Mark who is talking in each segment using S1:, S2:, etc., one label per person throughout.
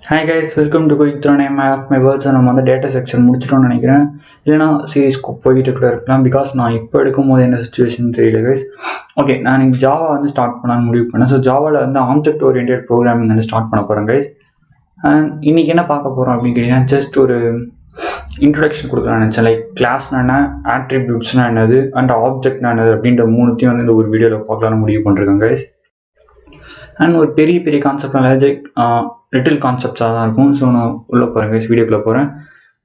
S1: Hi guys, welcome to going through name of my words நம்ம வந்து data section முடிச்சிட்டோம்னு நினைக்கிறேன். இல்லைனா சீரீஸ்க்கு போயிட்டு கூட இருக்கலாம். பிகாஸ் நான் இப்போ எடுக்கும்போது என்ன சுச்சுவேஷன் தெரியல கைஸ். ஓகே, நான் இன்னைக்கு ஜாவா வந்து ஸ்டார்ட் பண்ணான்னு முடிவு பண்ணேன். ஸோ ஜாவாவில் வந்து ஆப்ஜெக்ட் ஓரியன்டட் ப்ரோக்ராமிங் வந்து ஸ்டார்ட் பண்ண போகிறேன் கைஸ். அண்ட் இன்னைக்கு என்ன பார்க்க போகிறோம் அப்படின்னு கேட்டிங்கன்னா, ஜஸ்ட் ஒரு இன்ட்ரொடக்ஷன் கொடுக்கலாம்னு நினச்சேன். லைக் கிளாஸ்னா என்ன, ஆட்ரிபியூட்ஸ்னா என்னது, அண்ட் ஆப்ஜெக்ட்னா என்னது அப்படின்ற மூணுத்தையும் வந்து இந்த ஒரு வீடியோவில் பார்க்கலாம்னு முடிவு பண்ணிருக்கேன் கைஸ். அண்ட் ஒரு பெரிய பெரிய கான்செப்ட்லாம் லைக் லிட்டில் கான்செப்ட்ஸாக தான் இருக்கும். ஸோ நான் உள்ளே போகிறேன் கைஸ், வீடியோக்குள்ளே போகிறேன்.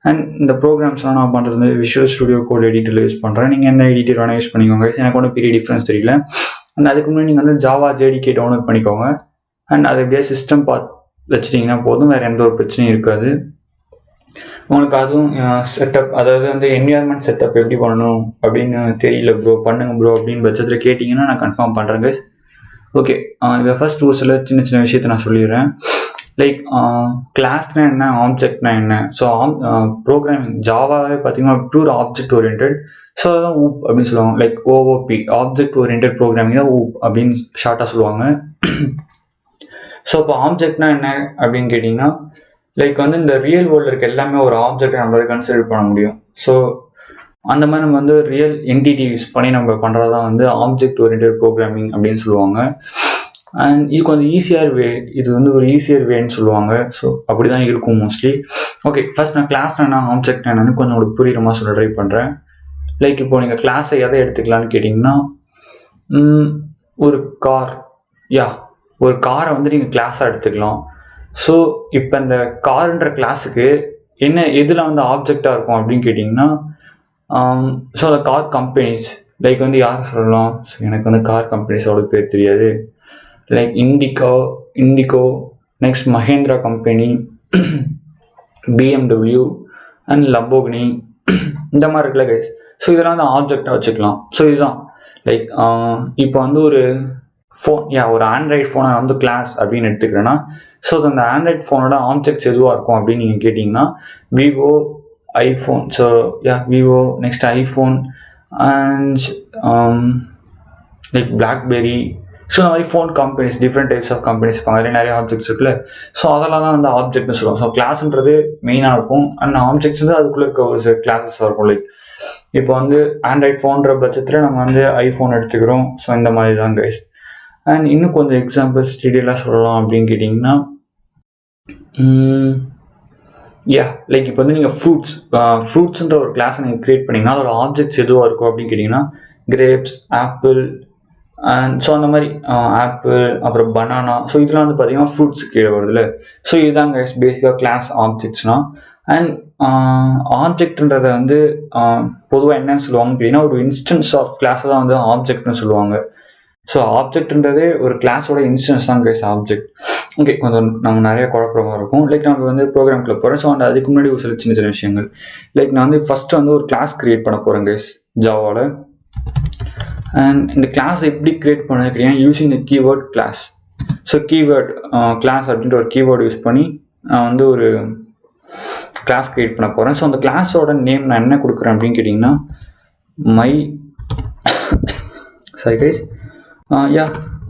S1: அண்ட் இந்த ப்ரோக்ராம்ஸ்லாம் நான் பண்ணுறது வந்து விஷுவல் ஸ்டுடியோ கோட் எடிட்டரில் யூஸ் பண்ணுறேன். நீங்கள் எந்த எடிட்டர் வேணால் யூஸ் பண்ணிக்கோங்க கைஸ், எனக்கு ஒன்றும் பெரிய டிஃப்ரென்ஸ் தெரியல. அண்ட் அதுக்கு முன்னாடி நீங்கள் வந்து ஜாவா ஜேடிகே டவுன்லோட் பண்ணிக்கோங்க. அண்ட் அது எப்படியா சிஸ்டம் பார்த்து வச்சுட்டிங்கன்னா போதும், வேறு எந்த ஒரு பிரச்சனையும் இருக்காது. உங்களுக்கு அதுவும் செட்டப், அதாவது வந்து என்விரான்மெண்ட் செட்டப் எப்படி பண்ணணும் அப்படின்னு தெரியல ப்ரோ, பண்ணுங்க ப்ரோ அப்படின்னு பட்சத்தில் கேட்டிங்கன்னா நான் கன்ஃபார்ம் பண்ணுறேன் கைஸ். ஓகே, இப்போ ஃபர்ஸ்ட் ஒரு சில சின்ன சின்ன விஷயத்த நான் சொல்லிடுறேன். லைக் கிளாஸ்னா என்ன, ஆப்ஜெக்ட்னா என்ன. ஸோ ப்ரோக்ராமிங் ஜாவாவே பார்த்தீங்கன்னா ப்யூர் ஆப்ஜெக்ட் ஓரியன்டட். ஸோ அதான் ஊப் அப்படின்னு சொல்லுவாங்க. Like OOP, object oriented programming தான் ஊப் அப்படின்னு ஷார்ட்டாக சொல்லுவாங்க. ஸோ இப்போ ஆப்ஜெக்ட்னா என்ன அப்படின்னு கேட்டிங்கன்னா, லைக் வந்து இந்த ரியல் வேர்ல்டில் இருக்க எல்லாமே ஒரு ஆப்ஜெக்டை நம்மளால கன்சிடர் பண்ண முடியும். ஸோ அந்த மாதிரி நம்ம வந்து ரியல் என்டிட்டி யூஸ் பண்ணி நம்ம பண்ணுறது தான் வந்து ஆப்ஜெக்ட் ஓரியன்டட் ப்ரோக்ராமிங் அப்படின்னு சொல்லுவாங்க. அண்ட் இது கொஞ்சம் ஈஸியர் வே, இது வந்து ஒரு ஈஸியர் வேன்னு சொல்லுவாங்க. ஸோ அப்படி தான் இருக்கும் மோஸ்ட்லி. ஓகே, ஃபர்ஸ்ட் நான் கிளாஸ் என்ன, ஆப்ஜெக்ட் என்னன்னு கொஞ்சம் உங்களுக்கு புரியுற மாதிரி சொல்ல ட்ரை பண்ணுறேன். லைக் இப்போ நீங்கள் கிளாஸை எதை எடுத்துக்கலான்னு கேட்டிங்கன்னா, ஒரு கார், ஒரு காரை வந்து நீங்கள் கிளாஸாக எடுத்துக்கலாம். ஸோ இப்போ இந்த காருன்ற கிளாஸுக்கு என்ன எதில் வந்து ஆப்ஜெக்டாக இருக்கும் அப்படின்னு கேட்டிங்கன்னா, ஸோ அந்த கார் கம்பெனிஸ், லைக் வந்து யார் சொல்லலாம். ஸோ எனக்கு வந்து கார் கம்பெனிஸோட பேர் தெரியாது. Like indigo, next Mahindra company, BMW and Lamborghini, இந்த மாதிரி இருக்குல்ல கைஸ். ஸோ இதெல்லாம் வந்து ஆப்ஜெக்டாக வச்சுக்கலாம். ஸோ இதுதான் லைக் இப்போ வந்து ஒரு ஃபோன், ஒரு ஆண்ட்ராய்ட் ஃபோனை வந்து கிளாஸ் அப்படின்னு எடுத்துக்கிறேன்னா, ஸோ அந்த ஆண்ட்ராய்ட் ஃபோனோட ஆப்ஜெக்ட்ஸ் எதுவாக இருக்கும் அப்படின்னு நீங்கள் கேட்டிங்கன்னா, Vivo, iPhone. So Vivo, next iPhone and like BlackBerry. So இந்த மாதிரி phone companies, different types of companies இருப்பாங்க, அதில் நிறைய ஆப்ஜெக்ட்ஸ் இருக்குல்ல. ஸோ அதெல்லாம் தான் வந்து ஆப்ஜெக்ட்னு சொல்லுவோம். ஸோ கிளாஸ்ன்றது மெயினாக இருக்கும், அண்ட் ஆப்ஜெக்ட்ஸ் வந்து அதுக்குள்ளே இருக்க ஒரு சில கிளாஸஸாக இருக்கும். லைக் இப்போ வந்து ஆண்ட்ராய்ட் ஃபோன்ற பட்சத்தில் நம்ம வந்து ஐஃபோன் எடுத்துக்கிறோம். ஸோ இந்த மாதிரி தான் கைஸ். அண்ட் இன்னும் கொஞ்சம் எக்ஸாம்பிள்ஸ் டீட்டெயிலாக சொல்லலாம் அப்படின்னு கேட்டிங்கன்னா, லைக் இப்போ வந்து நீங்கள் ஃப்ரூட்ஸ்ன்ற ஒரு கிளாஸை நீங்கள் கிரியேட் பண்ணிங்கன்னா அதோட ஆப்ஜெக்ட்ஸ் எதுவாக இருக்கும் அப்படின்னு கேட்டிங்கன்னா, கிரேப்ஸ், ஆப்பிள் அண்ட் ஸோ அந்த மாதிரி ஆப்பிள், அப்புறம் பனானா. ஸோ இதெல்லாம் வந்து பார்த்தீங்கன்னா ஃப்ரூட்ஸ் கீழே வருதுல்ல. ஸோ இதுதான் கைஸ் பேசிக்காக கிளாஸ் ஆப்ஜெக்ட்ஸ்னால். அண்ட் ஆப்ஜெக்ட்ன்றதை வந்து பொதுவாக என்னன்னு சொல்லுவாங்க அப்படின்னா, ஒரு இன்ஸ்டன்ஸ் ஆஃப் கிளாஸை தான் வந்து ஆப்ஜெக்ட்னு சொல்லுவாங்க. ஸோ ஆப்ஜெக்ட்ன்றதே ஒரு கிளாஸோட இன்ஸ்டன்ஸ் தான் கைஸ் ஆப்ஜெக்ட். ஓகே, கொஞ்சம் நம்ம நிறைய குழப்பமாக இருக்கும். லைக் நம்ம வந்து ப்ரோக்ராம்குள்ள போகிறேன். ஸோ அதுக்கு முன்னாடி ஒரு சில சின்ன சின்ன விஷயங்கள். லைக் நான் வந்து ஃபர்ஸ்ட் வந்து ஒரு கிளாஸ் கிரியேட் பண்ண போகிறேன் கைஸ் ஜாவாவில். அண்ட் இந்த கிளாஸ் எப்படி கிரியேட் பண்ண கேட்டீங்கன்னா, using the keyword class. So keyword class அப்படின்ற ஒரு கீவேர்டு யூஸ் பண்ணி நான் வந்து ஒரு கிளாஸ் கிரியேட் பண்ண போகிறேன். ஸோ அந்த கிளாஸோட நேம் நான் என்ன கொடுக்குறேன் அப்படின்னு கேட்டிங்கன்னா,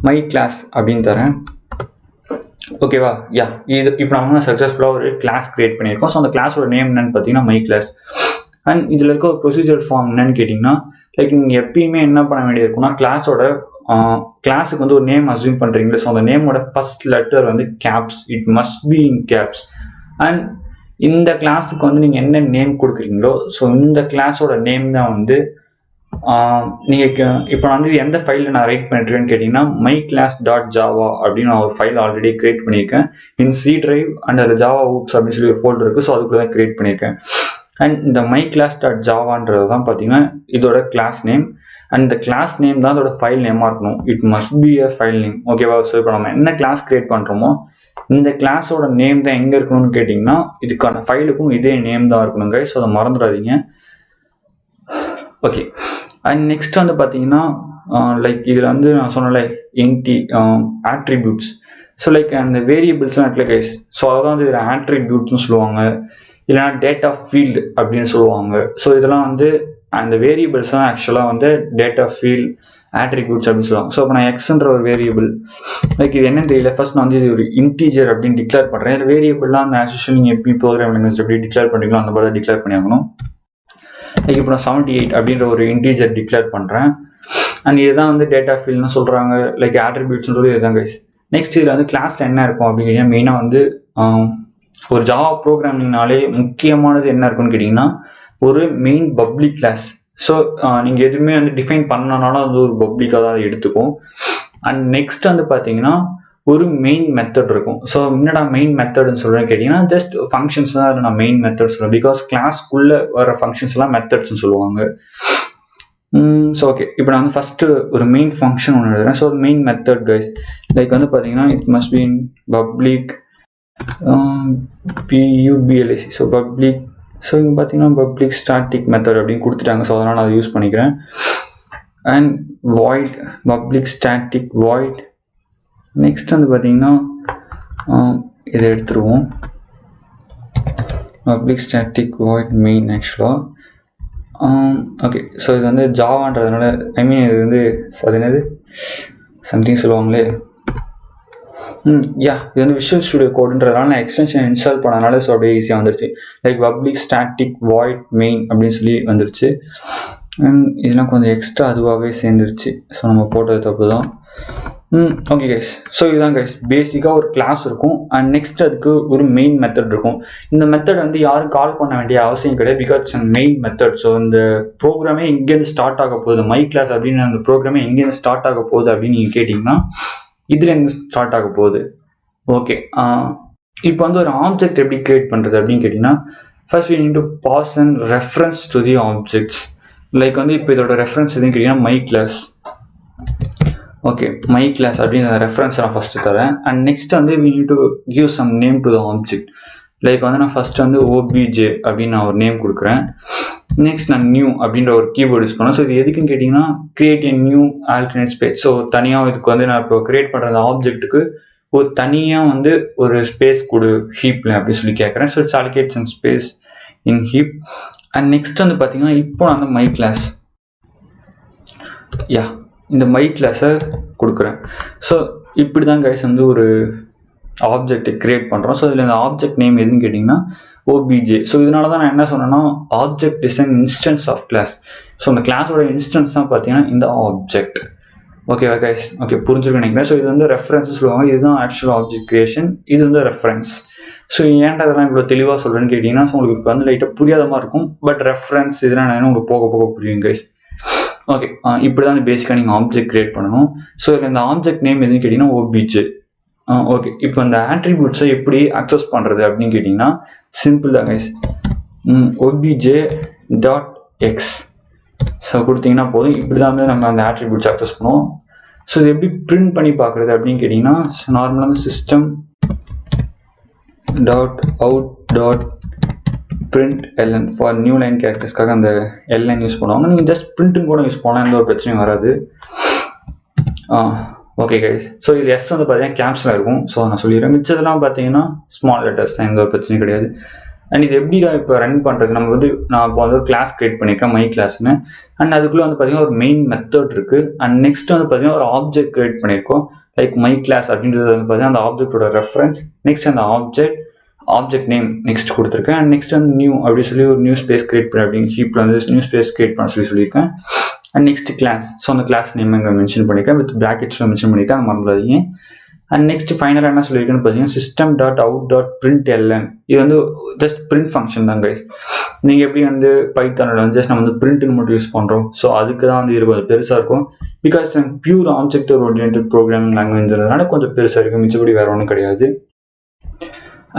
S1: மை கிளாஸ் அப்படின்னு தரேன். ஓகேவா? இது இப்போ நம்ம சக்ஸஸ்ஃபுல்லாக ஒரு கிளாஸ் கிரியேட் பண்ணியிருக்கோம். ஸோ அந்த கிளாஸோட நேம் என்னன்னு பார்த்தீங்கன்னா மை கிளாஸ். அண்ட் இதில் இருக்க ஒரு ப்ரொசீஜர் ஃபார்ம் என்னன்னு கேட்டிங்கன்னா, லைக் நீங்கள் எப்பயுமே என்ன பண்ண வேண்டியிருக்குன்னா, கிளாஸுக்கு வந்து ஒரு நேம் அஸ்யூம் பண்ணுறீங்களா. ஸோ அந்த நேமோட ஃபர்ஸ்ட் லெட்டர் வந்து caps, it must be in caps. And இந்த கிளாஸுக்கு வந்து நீங்கள் என்ன நேம் கொடுக்குறீங்களோ, ஸோ இந்த கிளாஸோட நேம் தான் வந்து நீங்கள் இப்போ நான் வந்து எந்த ஃபைலில் நான் ரைட் பண்ணிட்டுருக்கேன்னு கேட்டிங்கன்னா, மை கிளாஸ் டாட் ஜாவா அப்படின்னு நான் ஒரு ஃபைல் ஆல்ரெடி கிரியேட் பண்ணியிருக்கேன் இன் சி டிரைவ். அண்ட் அதில் ஜாவா ஊப்ஸ் அப்படின்னு சொல்லி ஒரு ஃபோல்டர் இருக்குது. ஸோ அதுக்குள்ளே தான் கிரியேட் பண்ணியிருக்கேன். அண்ட் இந்த மை கிளாஸ் டாட் ஜாவான்றது தான் பார்த்தீங்கன்னா இதோட கிளாஸ் நேம். அண்ட் இந்த கிளாஸ் நேம் தான் அதோட ஃபைல் நேமாக இருக்கணும். It must be a file name. ஓகேவா? ஸோ இப்போ நம்ம என்ன கிளாஸ் கிரியேட் பண்ணுறோமோ இந்த கிளாஸோட நேம் தான் எங்கே இருக்கணும்னு கேட்டிங்கன்னா, இதுக்கான ஃபைலுக்கும் இதே நேம் தான் இருக்கணுங்க. ஸோ அதை மறந்துடாதீங்க. ஓகே, அண்ட் நெக்ஸ்ட் வந்து பார்த்தீங்கன்னா, லைக் இதில் வந்து நான் சொன்னல ஆட்ரிபியூட்ஸ். ஸோ லைக் அந்த வேரியபிள்ஸ்லாம் இருக்குல்ல கைஸ். ஸோ அதான் வந்து இதில் ஆட்ரிபியூட்ஸ்னு சொல்லுவாங்க, இல்லைனா டேட்டா ஃபீல்டு அப்படின்னு சொல்லுவாங்க. ஸோ இதெல்லாம் வந்து அந்த வேரியபிள்ஸ் தான் ஆக்சுவலாக வந்து டேட்டா ஃபீல்ட் ஆட்ரிபியூட்ஸ் அப்படின்னு சொல்லுவாங்க. ஸோ இப்போ நான் எக்ஸ்ன்ற ஒரு வேரியபிள், லைக் இது என்னன்னு தெரியல, ஃபர்ஸ்ட் நான் வந்து இது ஒரு இன்டீஜர் அப்படின்னு டிக்ளேர் பண்ணுறேன். இது வேரியபிள்லாம் அந்த ஆஸ் நீங்கள் எப்படி ப்ரோக்ராம் லாங்குவேஜ் எப்படி டிக்ளேர் பண்ணுறீங்களோ அந்த மாதிரி டிக்ளேர் பண்ணி ஆகணும். லைக் இப்போ நான் 78 அப்படின்ற ஒரு இன்டீஜர் டிக்ளேர் பண்ணுறேன். அண்ட் இதுதான் வந்து டேட்டா ஃபீல்ட்னு சொல்கிறாங்க, லைக் ஆட்ரிபியூட்ஸ்ன்றது இதுதான் கைஸ். நெக்ஸ்ட் இதில் வந்து கிளாஸில் என்ன இருக்கும் அப்படிங்கிறீங்க, மெயினாக வந்து ஒரு ஜாவா ப்ரோக்ராமிங்னாலே முக்கியமானது என்ன இருக்குன்னு கேட்டிங்கன்னா ஒரு மெயின் பப்ளிக் கிளாஸ். ஸோ நீங்கள் எதுவுமே வந்து டிஃபைன் பண்ணனாலும் அது ஒரு பப்ளிக்காக தான் அது எடுத்துக்கும். அண்ட் நெக்ஸ்ட் வந்து பார்த்தீங்கன்னா ஒரு மெயின் மெத்தட் இருக்கும். ஸோ என்னடா மெயின் மெத்தட்னு சொல்கிறேன்னு கேட்டிங்கன்னா ஜஸ்ட் ஃபங்க்ஷன்ஸ் தான் நான் மெயின் மெத்தட் சொல்லுவேன். பிகாஸ் கிளாஸ்க்குள்ளே வர ஃபங்க்ஷன்ஸ்லாம் மெத்தட்ஸ்னு சொல்லுவாங்க. ஸோ ஓகே, இப்போ நான் வந்து ஃபஸ்ட்டு ஒரு மெயின் ஃபங்க்ஷன் ஒன்று எழுதுறேன். So main method guys, like வந்து பார்த்தீங்கன்னா it must be in public PUBLIC. So public, so இங்கே பார்த்தீங்கன்னா பப்ளிக் ஸ்டாட்டிக் மெத்தட் அப்படின்னு கொடுத்துட்டாங்க. ஸோ அதனால் நான் அதை யூஸ் பண்ணிக்கிறேன். And void public static void. Next வந்து பார்த்தீங்கன்னா இதை எடுத்துருவோம், பப்ளிக் ஸ்டாட்டிக் வாய்ட் மெயின் ஆக்சுவலாக. ஓகே, ஸோ இது வந்து ஜாவான்றதுனால ஐ மீன் இது வந்து அது என்னது சம்திங் சொல்லுவாங்களே, இது வந்து விஷுவல் ஸ்டுடியோ கோடுன்றதுனால நான் எக்ஸ்டென்ஷன் இன்ஸ்டால் பண்ணனால ஸோ அப்படியே ஈஸியாக வந்துருச்சு. Like public static void main அப்படின்னு சொல்லி வந்துருச்சு. இதெல்லாம் கொஞ்சம் எக்ஸ்ட்ரா அதுவாகவே சேர்ந்துருச்சு. ஸோ நம்ம போட்டது தப்பு தான். ஓகே கைஸ், ஸோ இதுதான் கைஸ் பேசிக்காக ஒரு கிளாஸ் இருக்கும். அண்ட் நெக்ஸ்ட் அதுக்கு ஒரு மெயின் மெத்தட் இருக்கும். இந்த மெத்தட் வந்து யாரும் கால் பண்ண வேண்டிய அவசியம் கிடையாது, பிகாஸ் மெயின் மெத்தட். ஸோ இந்த ப்ரோக்ராமே எங்கேருந்து ஸ்டார்ட் ஆக போகுது, மை கிளாஸ் அப்படின்னு அந்த ப்ரோக்ராமே எங்கேருந்து ஸ்டார்ட் ஆக போகுது அப்படின்னு நீங்கள் கேட்டிங்கன்னா இதுல இருந்து ஸ்டார்ட் ஆக போகுது. ஓகே, இப்போ வந்து ஒரு ஆப்ஜெக்ட் எப்படி கிரியேட் பண்ணுறது அப்படின்னு கேட்டிங்கன்னா first we need to pass and reference to the objects. Like வந்து இப்போ இதோட ரெஃபரன்ஸ் எதுன்னு கேட்டிங்கன்னா my class. Okay, my class அப்படின்னு ரெஃபரன்ஸ் நான் ஃபஸ்ட்டு தரேன். அண்ட் நெக்ஸ்ட் வந்து we need to give some name to the object. Like வந்து நான் ஃபர்ஸ்ட் வந்து OBJ அப்படின்னு நான் ஒரு நேம் கொடுக்குறேன். நெக்ஸ்ட் நான் நியூ அப்படின்ற ஒரு கீபோர்ட் யூஸ் பண்ணேன். ஸோ இது எதுக்குன்னு கேட்டிங்கன்னா create a new alternate space. So தனியாக இதுக்கு வந்து நான் இப்போ கிரியேட் பண்ணுற அந்த ஆப்ஜெக்ட்டுக்கு ஒரு தனியாக வந்து ஒரு ஸ்பேஸ் கொடு ஹீப்ல அப்படின்னு சொல்லி கேட்குறேன். So it's allocate some space in heap. And next வந்து பார்த்தீங்கன்னா இப்போ நான் வந்து மை கிளாஸ் இந்த மை கிளாஸை கொடுக்குறேன். ஸோ இப்படி தான் கைஸ் வந்து ஒரு ஆப்ஜெக்ட் கிரியேட் பண்ணுறோம். ஸோ இதில் இந்த ஆப்ஜெக்ட் நேம் எதுன்னு கேட்டிங்கன்னா OBJ. ஸோ இதனால தான் நான் என்ன சொன்னேன்னா object is an instance of class. So இந்த கிளாஸோட இன்ஸ்டன்ஸ் தான் பார்த்தீங்கன்னா இந்த ஆப்ஜெக்ட். ஓகேவா கைஸ்? ஓகே, புரிஞ்சுருக்கேன் நினைக்கிறேன். ஸோ இது வந்து ரெஃபரன்ஸ் சொல்லுவாங்க, இதுதான் ஆக்சுவல் ஆப்ஜெக்ட் கிரியேஷன், இது வந்து ரெஃபரன்ஸ். ஸோ ஏன்டா இதெல்லாம் இவ்வளோ தெளிவாக சொல்கிறேன்னு கேட்டிங்கன்னா உங்களுக்கு இப்போ வந்து லைட்டாக புரியாத மாதிரி இருக்கும். பட் ரெஃபரன்ஸ் இதெல்லாம் நான் உங்களுக்கு போக போக புரியும் கைஸ். ஓகே, இப்படி தான் பேசிக்காக நீங்கள் ஆப்ஜெக்ட் கிரியேட் பண்ணணும். ஸோ இந்த ஆப்ஜெக்ட் நேம் எதுன்னு கேட்டிங்கன்னா OBJ. ஓகே, இப்போ இந்த ஆட்ரிபியூட்ஸை எப்படி அக்சஸ் பண்ணுறது அப்படின்னு கேட்டிங்கன்னா சிம்பிள் தான் கைஸ். OBJ.x ஸோ கொடுத்தீங்கன்னா போதும். இப்படி தான் வந்து நம்ம அந்த ஆட்ரிபியூட்ஸ் அக்சஸ் பண்ணுவோம். ஸோ இது எப்படி பிரிண்ட் பண்ணி பார்க்குறது அப்படின்னு கேட்டிங்கன்னா நார்மலாக system .out.println for new line கேரக்டர்ஸ்க்காக அந்த எல்லைன் யூஸ் பண்ணுவாங்க. நீங்கள் ஜஸ்ட் பிரிண்ட்டுன்னு கூட யூஸ் பண்ணலாம், எந்த ஒரு பிரச்சனையும் வராது. ஓகே கைஸ், ஸோ இது எஸ் வந்து பார்த்தீங்கன்னா கேப்ஸில் இருக்கும். ஸோ நான் சொல்லிடுறேன், மிச்சதெல்லாம் பார்த்தீங்கன்னா ஸ்மால் லெட்டர்ஸ் தான், எந்த ஒரு பிரச்சனையும் கிடையாது. அண்ட் இது எப்படி இப்போ ரன் பண்ணுறது, நம்ம வந்து நான் இப்போ வந்து ஒரு கிளாஸ் கிரியேட் பண்ணியிருக்கேன் மை கிளாஸ்னு. அண்ட் அதுக்குள்ளே வந்து பார்த்தீங்கன்னா ஒரு மெயின் மெத்தட் இருக்குது. அண்ட் நெக்ஸ்ட் வந்து பார்த்தீங்கன்னா ஒரு ஆப்ஜெக்ட் கிரியேட் பண்ணியிருக்கோம், லைக் மை கிளாஸ் அப்படின்றது வந்து பார்த்தீங்கன்னா அந்த ஆப்ஜெக்டோட ரெஃபரன்ஸ். நெக்ஸ்ட் அந்த ஆப்ஜெக்ட் நேம் நெக்ஸ்ட் கொடுத்துருக்கேன். அண்ட் நெக்ஸ்ட் வந்து நியூ அப்படி சொல்லி ஒரு நியூ ஸ்பேஸ் கிரியேட் பண்ணி அப்படின்னு ஹீப்பில் வந்து நியூ ஸ்பேஸ் கிரியேட் பண்ண சொல்லியிருக்கேன். அண்ட் நெக்ஸ்ட் கிளாஸ், ஸோ அந்த கிளாஸ் நேம் இங்கே மென்ஷன் பண்ணியிருக்கேன், வித் பிராக்கெட்ஸில் மென்ஷன் பண்ணியிருக்கேன், அது மறந்துடாதீங்க. அண்ட் நெக்ஸ்ட் ஃபைனலாக என்ன சொல்லியிருக்கேன்னு பார்த்தீங்கன்னா system.out.println. இது வந்து ஜஸ்ட் பிரிண்ட் ஃபங்க்ஷன் தான் கைஸ். நீங்கள் எப்படி வந்து பைத்தானில் வந்து ஜஸ்ட் நம்ம வந்து பிரிண்ட்னு மட்டும் யூஸ் பண்ணுறோம். ஸோ அதுக்கு தான் வந்து இது கொஞ்சம் பெருசாக இருக்கும். Because pure object oriented programming லாங்குவேஜ்ன்றதுனால கொஞ்சம் பெருசாக இருக்கும், மிச்சபடி வேறு ஒன்றும் கிடையாது.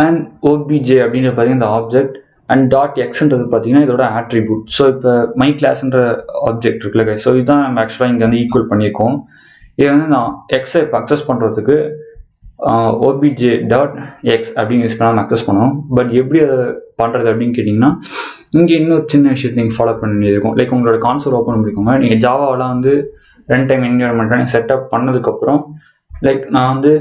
S1: அண்ட் OBJ அப்படின்னு பார்த்தீங்கன்னா இந்த ஆப்ஜெக்ட். அண்ட் .xன்றது பார்த்தீங்கன்னா இதோட ஆட்ரிபியூட். ஸோ இப்போ மை கிளாஸ்ன்ற ஆப்ஜெக்ட் இருக்குல்ல கைஸ், ஸோ இதுதான் நம்ம ஆக்சுவலாக இங்கே வந்து ஈக்குவல் பண்ணியிருக்கோம். இது வந்து நான் எக்ஸை இப்போ அக்சஸ் பண்ணுறதுக்கு OBJ.x அப்படின்னு யூஸ் பண்ணால் நம்ம அக்சஸ் பண்ணுவோம். பட் எப்படி அதை பண்ணுறது அப்படின்னு கேட்டிங்கன்னா இங்கே இன்னொரு சின்ன விஷயத்தை நீங்கள் ஃபாலோ பண்ணியிருக்கோம். லைக் உங்களோட கான்சோல் ஓப்பன் பண்ணிக்கோங்க. நீங்கள் ஜாவாவெலாம் வந்து ரன் டைம் என்விரான்மெண்ட்டை நீங்கள் செட்டப் பண்ணதுக்கப்புறம் லைக் நான் வந்து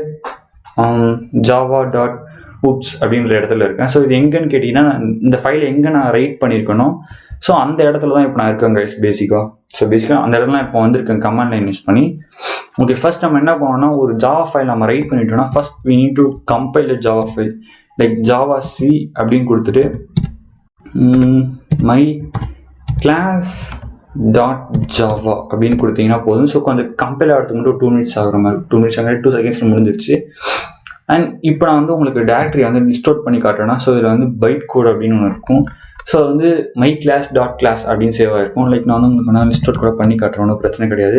S1: java.oops அப்படின்ற இடத்துல இருக்கேன். ஸோ இது எங்கன்னு கேட்டிங்கன்னா இந்த ஃபைலை எங்கே நான் ரைட் பண்ணியிருக்கணும், ஸோ அந்த இடத்துல தான் இப்போ நான் இருக்கேன் கைஸ் பேசிக்காக. ஸோ பேசிக்காக அந்த இடத்துல இப்போ வந்திருக்கேன் கமாண்ட் லைன் யூஸ் பண்ணி. ஓகே, ஃபர்ஸ்ட் நம்ம என்ன பண்ணோம்னா ஒரு ஜாவா ஃபைல் நம்ம ரைட் பண்ணிட்டோம்னா first we need to compile a Java file like Java C அப்படின்னு கொடுத்துட்டு my class டாட் ஜாவா அப்படின்னு கொடுத்தீங்கன்னா போதும். ஸோ கொஞ்சம் கம்பைல் ஆகிறதுக்கு மட்டும் 2 minutes ஆகிற மாதிரி 2 minutes ஆகிற 2 seconds முடிஞ்சிருச்சு. அண்ட் இப்போ நான் வந்து உங்களுக்கு டேரக்டரி வந்து லிஸ்ட் அவுட் பண்ணி காட்டுறேன்னா ஸோ இதில் வந்து பைட் கோட் அப்படின்னு ஒன்று இருக்கும். ஸோ வந்து மை கிளாஸ் டாட் கிளாஸ் அப்படின்னு சேவ் ஆகிருக்கும். லைக் நான் வந்து உங்களுக்கு நான் லிஸ்ட் அவுட் கூட பண்ணி காட்டுறேன், ஒன்றும் பிரச்சனை கிடையாது.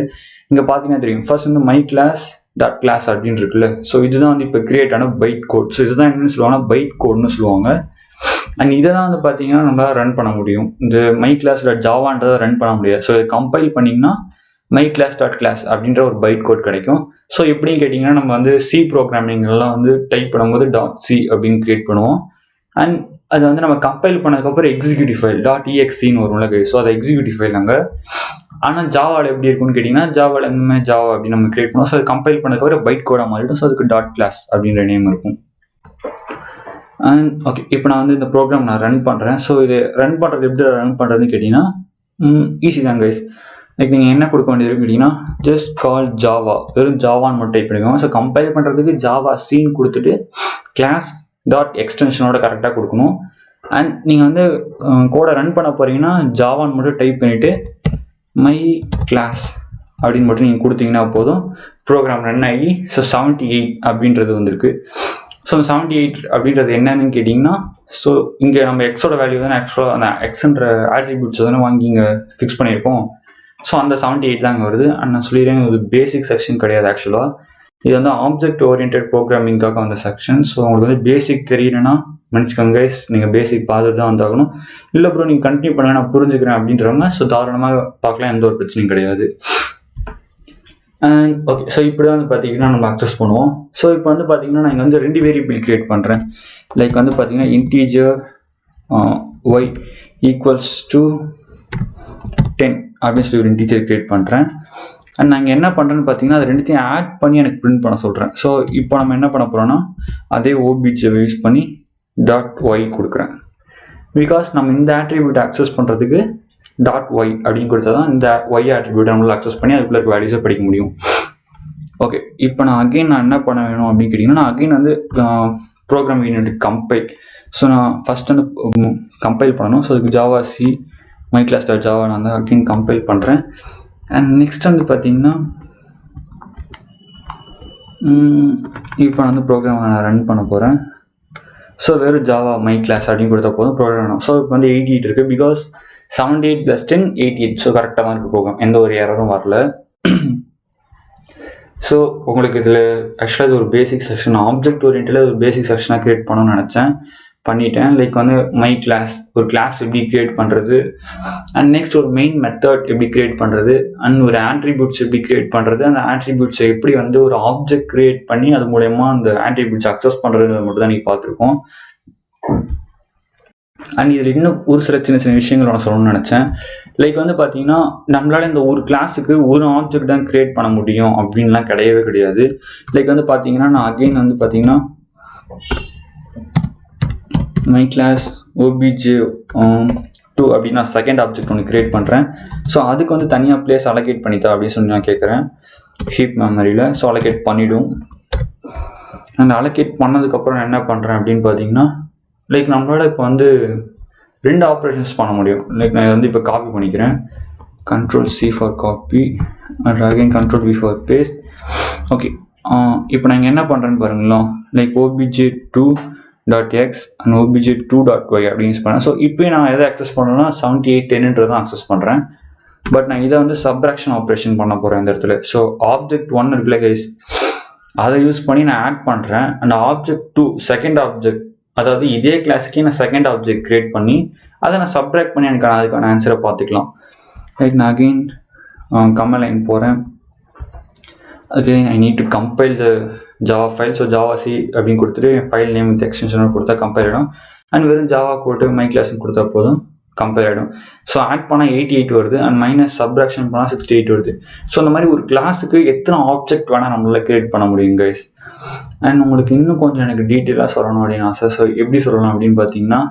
S1: இங்கே பார்த்தீங்கன்னா தெரியும் ஃபர்ஸ்ட் வந்து மை கிளாஸ் டாட் கிளாஸ் அப்படின்னு இருக்குல்ல. ஸோ இதுதான் வந்து இப்போ கிரியேட் ஆன பைட் கோட். ஸோ இதுதான் என்னன்னு சொல்லுவாங்கன்னா பைட் கோட்னு சொல்லுவாங்க. அண்ட் இதை தான் வந்து பார்த்தீங்கன்னா நம்மளால் ரன் பண்ண முடியும். இந்த மை கிளாஸ் டாட் ஜாவான்றதை ரன் பண்ண முடியாது. ஸோ கம்பைல் பண்ணிங்கன்னா மை கிளாஸ் டாட் கிளாஸ் அப்படின்ற ஒரு பைட் கோட் கிடைக்கும். ஸோ எப்படின்னு கேட்டிங்கன்னா நம்ம வந்து சி ப்ரோக்ராமிங்லாம் வந்து டைப் பண்ணும்போது டாட் சி அப்படின்னு கிரியேட் பண்ணுவோம். அண்ட் அது வந்து நம்ம கம்பைல் பண்ணதுக்கப்புறம் எக்ஸிக்யூட்டிவ் ஃபைல் டாட் இஎக்ஸின்னு வரும்ல. ஸோ அதை எக்ஸிக்யூட்டிவ் ஃபைல் அங்கே. ஆனால் ஜாவாவில் எப்படி இருக்குன்னு கேட்டிங்கன்னா ஜாவாவில் இந்த மாதிரி ஜாவா அப்படின்னு நம்ம கிரியேட் பண்ணுவோம். ஸோ அது கம்பைல் பண்ணதுக்கப்புறம் பைட் கோடாக மாறிடும். ஸோ அதுக்கு டாட் கிளாஸ் அப்படின்ற நேம் இருக்கும். அண்ட் ஓகே, இப்போ நான் வந்து இந்த ப்ரோக்ராம் நான் ரன் பண்ணுறேன். ஸோ இது ரன் பண்ணுறது எப்படி ரன் பண்ணுறதுன்னு கேட்டிங்கன்னா ஈஸி தான் கைஸ். லைக் நீங்கள் என்ன கொடுக்க வேண்டியது கேட்டிங்கன்னா ஜஸ்ட் கால் ஜாவா, வெறும் ஜாவான்னு மட்டும் டைப் பண்ணிக்கோங்க. ஸோ கம்பைல் பண்ணுறதுக்கு ஜாவா சீன் கொடுத்துட்டு கிளாஸ் டாட் எக்ஸ்டென்ஷனோட கரெக்டாக கொடுக்கணும். அண்ட் நீங்கள் வந்து கோடை ரன் பண்ண போகிறீங்கன்னா ஜாவான்னு மட்டும் டைப் பண்ணிவிட்டு மை கிளாஸ் அப்படின்னு மட்டும் நீங்கள் கொடுத்தீங்கன்னா போதும், ப்ரோக்ராம் ரன் ஆகி. ஸோ 78 அப்படின்றது வந்திருக்கு. ஸோ 78 அப்படின்றது என்னன்னு கேட்டிங்கன்னா ஸோ இங்கே நம்ம எக்ஸோட வேல்யூ தானே ஆக்சுவலாக அந்த எக்ஸ்ன்ற ஆட்ரிபியூட்ஸ் தானே வாங்கி இங்கே ஃபிக்ஸ் பண்ணியிருக்கோம். ஸோ அந்த 78 தான் இங்கே வருது. அண்ட் நான் சொல்லிடுறேன் இது பேசிக் செக்ஷன் கிடையாது. ஆக்சுவலாக இது வந்து ஆப்ஜெக்ட் ஓரியன்ட் ப்ரோக்ராமிங்காக வந்த செக்ஷன். ஸோ உங்களுக்கு வந்து பேசிக் தெரியணும்னா மன்னிச்சுக்கோங்க கைஸ், நீங்கள் பேசிக் பார்த்துட்டு தான் வந்தாகணும். இல்லை ப்ரோ நீங்கள் கண்டினியூ பண்ணுங்க நான் புரிஞ்சுக்கிறேன் அப்படின்றவங்க ஸோ தாராளமாக பார்க்கலாம், எந்த ஒரு பிரச்சனையும் கிடையாது. அண்ட் ஓகே, ஸோ இப்படி தான் வந்து பார்த்தீங்கன்னா நம்ம அக்சஸ் பண்ணுவோம். ஸோ இப்போ வந்து பார்த்தீங்கன்னா நான் இங்கே வந்து 2 வேரியபிள் கிரியேட் பண்ணுறேன். லைக் வந்து பார்த்தீங்கன்னா இன்டீஜர் ஒய் ஈக்குவல்ஸ் டு 10 அப்படின்னு சொல்லி ஒரு இன்டீஜர் கிரியேட் பண்ணுறேன். அண்ட் நான் இங்கே என்ன பண்ணுறேன்னு பார்த்தீங்கன்னா அது ரெண்டுத்தையும் ஆட் பண்ணி எனக்கு பிரிண்ட் பண்ண சொல்கிறேன். ஸோ இப்போ நம்ம என்ன பண்ண போகிறோம்னா அதே ஓபிஜை யூஸ் பண்ணி டாட் ஒய் கொடுக்குறேன். பிகாஸ் நம்ம இந்த ஆட்ரிபியூட் அக்சஸ் பண்ணுறதுக்கு டாட் ஒய் அப்படின்னு கொடுத்தா தான் இந்த ஒய் ஆட்ரிபியூட் நம்மளால் அக்சஸ் பண்ணி அதுக்குள்ள இருக்க வேல்யூஸை படிக்க முடியும். ஓகே, இப்போ நான் என்ன பண்ண வேணும் அப்படின்னு கேட்டிங்கன்னா நான் அகைன் வந்து ப்ரோக்ராம் யூனிட் கம்பைல். ஸோ நான் ஃபஸ்ட் வந்து கம்பைல் பண்ணணும். ஸோ அதுக்கு Java C my class dot Java நான் வந்து அகைன் கம்பைல் பண்ணுறேன். அண்ட் நெக்ஸ்ட் வந்து பார்த்தீங்கன்னா இப்போ நான் வந்து ப்ரோக்ராம் நான் ரன் பண்ண போகிறேன். ஸோ வெறும் ஜாவா மை கிளாஸ் அப்படின்னு கொடுத்தா போதும் ப்ரோக்ராம் வேணும். ஸோ இப்போ வந்து 88 இருக்குது. பிகாஸ் 78 + 10 88. ஸோ கரெக்டாக தான் இருக்குது ப்ரோக்ராம், எந்த ஒரு எரரும் வரல. ஸோ உங்களுக்கு இதில் ஆக்சுவலாக இது ஒரு பேசிக் செக்ஷன், ஆப்ஜெக்ட் ஓரியன்டில் ஒரு பேசிக் செக்ஷனாக க்ரியேட் பண்ணணும்னு நினச்சேன், பண்ணிட்டேன். லைக் வந்து மை கிளாஸ் ஒரு கிளாஸ் எப்படி க்ரியேட் பண்ணுறது, அண்ட் நெக்ஸ்ட் ஒரு மெயின் மெத்தட் எப்படி க்ரியேட் பண்ணுறது, அண்ட் ஒரு ஆட்ரிபியூட்ஸ் எப்படி க்ரியேட் பண்ணுறது, அந்த ஆட்ரிபியூட்ஸை எப்படி வந்து ஒரு ஆப்ஜெக்ட் க்ரியேட் பண்ணி அது மூலயமா அந்த ஆட்ரிபியூட்ஸ் அக்சஸ் பண்ணுறது மட்டும் தான் நீங்கள் பார்த்துருக்கோம். அண்ட் இதில் இன்னும் ஒரு சில சின்ன சின்ன விஷயங்கள் நான் சொல்லணும்னு நினச்சேன். லைக் வந்து பார்த்தீங்கன்னா நம்மளால இந்த ஒரு கிளாஸுக்கு ஒரு ஆப்ஜெக்ட் தான் க்ரியேட் பண்ண முடியும் அப்படின்லாம் கிடையவே கிடையாது. லைக் வந்து பார்த்தீங்கன்னா நான் அகெயின் வந்து பார்த்தீங்கன்னா மை கிளாஸ் obj2 அப்படின்னு நான் செகண்ட் ஆப்ஜெக்ட் ஒன்று க்ரியேட் பண்ணுறேன். ஸோ அதுக்கு வந்து தனியாக பிளேஸ் அலோகேட் பண்ணித்தா அப்படின்னு சொல்லி நான் கேட்குறேன் ஹீப் மெமரியில். ஸோ அலோகேட் பண்ணிவிடும். அந்த அலோகேட் பண்ணதுக்கப்புறம் நான் என்ன பண்ணுறேன் அப்படின்னு பார்த்தீங்கன்னா லைக் நம்மளால இப்போ வந்து 2 ஆப்ரேஷன்ஸ் பண்ண முடியும். லைக் நான் வந்து இப்போ காப்பி பண்ணிக்கிறேன், Ctrl+C for copy and again Ctrl+V for paste. Okay, இப்போ நான் என்ன பண்ணுறேன்னு பாருங்களா, லைக் obj2.x அண்ட் obj2.y அப்படின்னு யூஸ் பண்ணேன். ஸோ இப்போ நான் எதை அக்சஸ் பண்ணேன்னா 7810 தான் அக்சஸ் பண்ணுறேன். பட் நான் இதை வந்து சப்ராக்ஷன் ஆப்ரேஷன் பண்ண போகிறேன் இந்த இடத்துல. ஸோ ஆப்ஜெக்ட் 1 இருக்குல்ல கைஸ், அதை யூஸ் பண்ணி நான் ஆட் பண்ணுறேன். அண்ட் ஆப்ஜெக்ட் 2 செகண்ட் ஆப்ஜெக்ட், அதாவது இதே கிளாஸுக்கே நான் செகண்ட் ஆப்ஜெக்ட் கிரியேட் பண்ணி அதை நான் சப்ராக்ட் பண்ணி எனக்கு அதுக்கான ஆன்சரை பார்த்துக்கலாம். லைக் நான் அகெயின் கமெண்ட் லைன் போகிறேன். Again I need to compile the Java file. So Java C அப்படின்னு கொடுத்துட்டு ஃபைல் நேம் வித் எக்ஸ்டென்ஷனோட கொடுத்தா கம்பைல் ஆகிடும். அண்ட் வெறும் ஜாவா போட்டு மை கிளாஸ்ன்னு கொடுத்தா போதும் கம்பைல் ஆகிடும். ஸோ ஆட் பண்ணால் 88 வருது அண்ட் மைனஸ் சப்ராக்ஷன் பண்ணால் 68 வருது. ஸோ இந்த மாதிரி ஒரு கிளாஸுக்கு எத்தனை ஆப்ஜெக்ட் வேணால் நம்மளால் கிரியேட் பண்ண முடியும் கைஸ். அண்ட் உங்களுக்கு இன்னும் கொஞ்சம் எனக்கு டீட்டெயிலாக சொல்லணும் அப்படின்னு ஆசை. ஸோ எப்படி சொல்லலாம் அப்படின்னு பார்த்தீங்கன்னா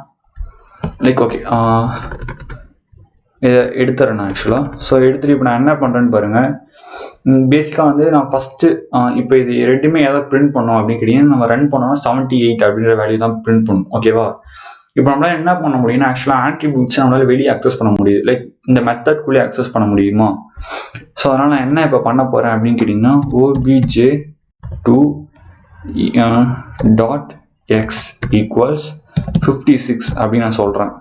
S1: லைக் ஓகே இதை எடுத்துறேன் நான் ஆக்சுவலாக. ஸோ எடுத்துகிட்டு இப்போ நான் என்ன பண்ணுறேன்னு பாருங்கள். பேசிக்காக வந்து நான் ஃபஸ்ட்டு இப்போ இது ரெண்டுமே எதாவது பிரிண்ட் பண்ணோம் அப்படின்னு கேட்டிங்கன்னா நம்ம ரன் பண்ணோம்னா 78 அப்படின்ற வேல்யூ தான் பிரிண்ட் பண்ணணும். ஓகேவா? இப்போ நம்மளால என்ன பண்ண முடியும்னா ஆக்சுவலாக ஆட்ரிபியூட்ஸ் நம்மளால வெளியே அக்சஸ் பண்ண முடியுது. லைக் இந்த மெத்தட்குள்ளே அக்சஸ் பண்ண முடியுமா? ஸோ அதனால் நான் என்ன இப்போ பண்ண போகிறேன் அப்படின்னு கேட்டிங்கன்னா obj2 டாட் எக்ஸ் ஈக்குவல்ஸ் 56 அப்படின்னு நான் சொல்கிறேன்.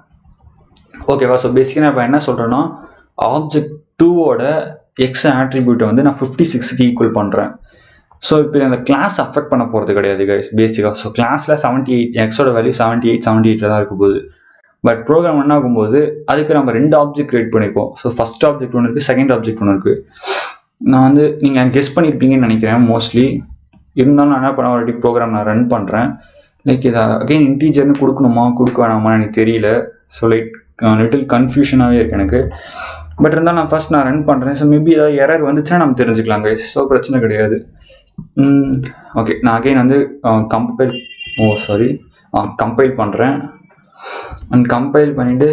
S1: ஓகேவா? ஸோ பேசிக்காக நான் இப்போ என்ன சொல்கிறேன்னா ஆப்ஜெக்ட் 2ஓட எக்ஸ் ஆட்ரிபியூட்டை வந்து நான் 56க்கு ஈக்குவல் பண்ணுறேன். ஸோ இப்போ அந்த கிளாஸ் அஃபெக்ட் பண்ண போகிறது கிடையாது கைஸ் பேசிக்காக. ஸோ கிளாஸில் 78 எக்ஸோட வேல்யூ 78 தான் இருக்க போகுது. பட் ப்ரோக்ராம் என்ன ஆகும்போது அதுக்கு நம்ம 2 ஆப்ஜெக்ட் கிரியேட் பண்ணிப்போம். ஸோ ஃபர்ஸ்ட் ஆப்ஜெக்ட் ஒன்று இருக்குது, செகண்ட் ஆப்ஜெக்ட் ஒன்று இருக்குது. நான் வந்து நீங்கள் கெஸ் பண்ணியிருப்பீங்கன்னு நினைக்கிறேன் மோஸ்ட்லி. இருந்தாலும் நான் என்ன பண்ண ஆல்ரெடி ப்ரோக்ராம் நான் ரன் பண்ணுறேன். லைக் இதை அகைன் இன்டீஜர்னு கொடுக்கணுமா கொடுக்க வேணாமா எனக்கு தெரியல. ஸோ லைக் லிட்டில் கன்ஃபியூஷனாகவே இருக்குது எனக்கு. பட் இருந்தாலும் நான் ஃபர்ஸ்ட் நான் ரன் பண்ணுறேன். ஸோ மேபி ஏதாவது எரர் வந்துச்சுன்னா நம்ம தெரிஞ்சுக்கலாம் கைஸ். ஸோ பிரச்சனை கிடையாது. ஓகே, நான் அகைன் வந்து கம்பைல் பண்ணுறேன். அண்ட் கம்பைல் பண்ணிவிட்டு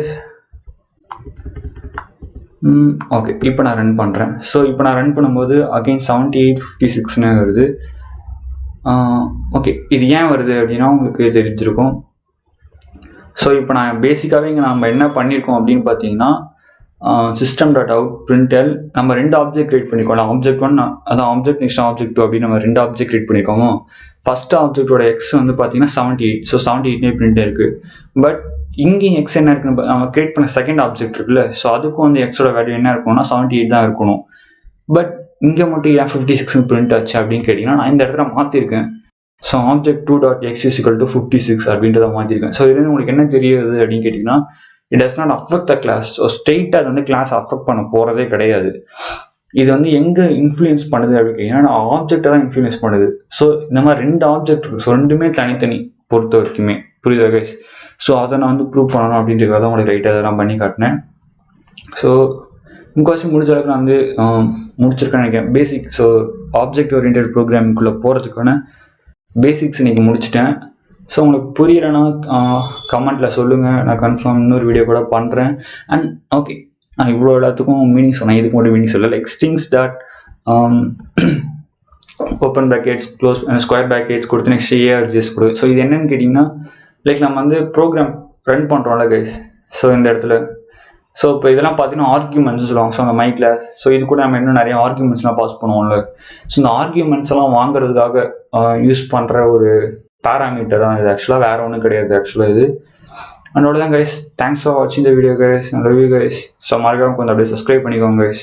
S1: ஓகே இப்போ நான் ரன் பண்ணுறேன். ஸோ இப்போ நான் ரன் பண்ணும்போது அகைன் 7856ன்னு வருது. ஓகே, இது ஏன் வருது அப்படின்னா உங்களுக்கு தெரிஞ்சிருக்கும். ஸோ இப்போ நான் பேசிக்காகவே இங்கே நம்ம என்ன பண்ணியிருக்கோம் அப்படின்னு பார்த்தீங்கன்னா system.out println நம்ம 2 ஆப்ஜெக்ட் கிரியேட் பண்ணிருக்கோம். ஆப்ஜெக்ட் 1 அதான் ஆப்ஜெக்ட் நெக்ஸ்ட் ஆப்ஜெக்ட் 2 அப்படின்னு நம்ம 2 ஆப்ஜெக்ட் கிரியேட் பண்ணிருக்கோம். ஃபர்ஸ்ட் ஆப்ஜெக்டோட எக்ஸ் வந்து பார்த்தீங்கன்னா 78. ஸோ 78 பிரிண்ட் இருக்கு. பட் இங்கேயும் எக்ஸ் என்ன இருக்குன்னு நம்ம கிரியேட் பண்ண செகண்ட் ஆப்ஜெக்ட் இருக்குல்ல, ஸோ அதுக்கும் வந்து எக்ஸோட வேல்யூ என்ன இருக்கணும்னா 78 தான் இருக்கணும். பட் இங்கே மட்டும் ஏன் 56 பிரிண்ட் ஆச்சு அப்படின்னு கேட்டிங்கன்னா நான் இந்த இடத்துல மாற்றிருக்கேன். So object 2 dot X is equal to 56 அப்படின்றத மாற்றிருக்கேன். ஸோ இதுலேருந்து உங்களுக்கு என்ன தெரியுது அப்படின்னு கேட்டிங்கன்னா it does not affect the class. So ஸ்ட்ரெயிட்டாக அது வந்து கிளாஸ் அஃபெக்ட் பண்ண போகிறதே கிடையாது. இது வந்து எங்கே இன்ஃப்ளூயன்ஸ் பண்ணுது அப்படின்னு கேட்டிங்கன்னா ஆப்ஜெக்டை தான் இன்ஃப்ளூயன்ஸ் பண்ணுது. ஸோ இந்த மாதிரி 2 ஆப்ஜெக்ட் இருக்குது. ஸோ ரெண்டுமே தனித்தனி பொறுத்த வரைக்குமே. புரியுதா கைஸ்? ஸோ அதை நான் வந்து ப்ரூவ் பண்ணணும் அப்படின்றத உங்களுக்கு ரைட்டாக அதெல்லாம் பண்ணி காட்டினேன். ஸோ முக்கால்வாசி முடிஞ்ச அளவுக்கு நான் வந்து முடிச்சிருக்கேன்னு நினைக்கிறேன் பேசிக். ஸோ ஆப்ஜெக்ட் ஓரியன்டட் ப்ரோக்ராமிங்குள்ளே போகிறதுக்கான பேசிக்ஸ் இன்னைக்கு முடிச்சிட்டேன். ஸோ உங்களுக்கு புரியலைன்னா கமெண்ட்டில் சொல்லுங்கள், நான் கன்ஃபார்ம் இன்னொரு வீடியோ கூட பண்ணுறேன். அண்ட் ஓகே, நான் இவ்வளோ எல்லாத்துக்கும் மீனிங் சொன்னேன், இதுக்கு மட்டும் மீனிங் சொல்லலை. Like strings dot open brackets close square brackets கொடுத்து நெக்ஸ்ட் ஏஆர்ஜிஎஸ் கொடு. ஸோ இது என்னன்னு கேட்டிங்கன்னா லைக் நம்ம வந்து ப்ரோக்ராம் ரன் பண்ணுறோம்ல கைஸ். ஸோ இந்த இடத்துல ஸோ இப்போ இதெல்லாம் பார்த்தீங்கன்னா ஆர்கியூமெண்ட்ஸ் சொல்லுவாங்க. ஸோ அந்த மை கிளாஸ். ஸோ இது கூட நம்ம இன்னும் நிறைய ஆர்கியூமெண்ட்ஸ்லாம் பாஸ் பண்ணுவோம்ல. ஸோ இந்த ஆர்கியூமெண்ட்ஸ் எல்லாம் வாங்குறதுக்காக யூஸ் பண்ணுற ஒரு பேராமீட்டர் தான் இது. ஆக்சுவலாக வேற ஒன்றும் கிடையாது ஆக்சுவலாக இது. அதோட தான் கைஸ். தேங்க்ஸ் ஃபார் வாட்சிங் the video guys. I love you guys. So மறக்காம கொஞ்சம் அப்படியே சப்ஸ்கிரைப் பண்ணிக்கோங்க கைஸ்.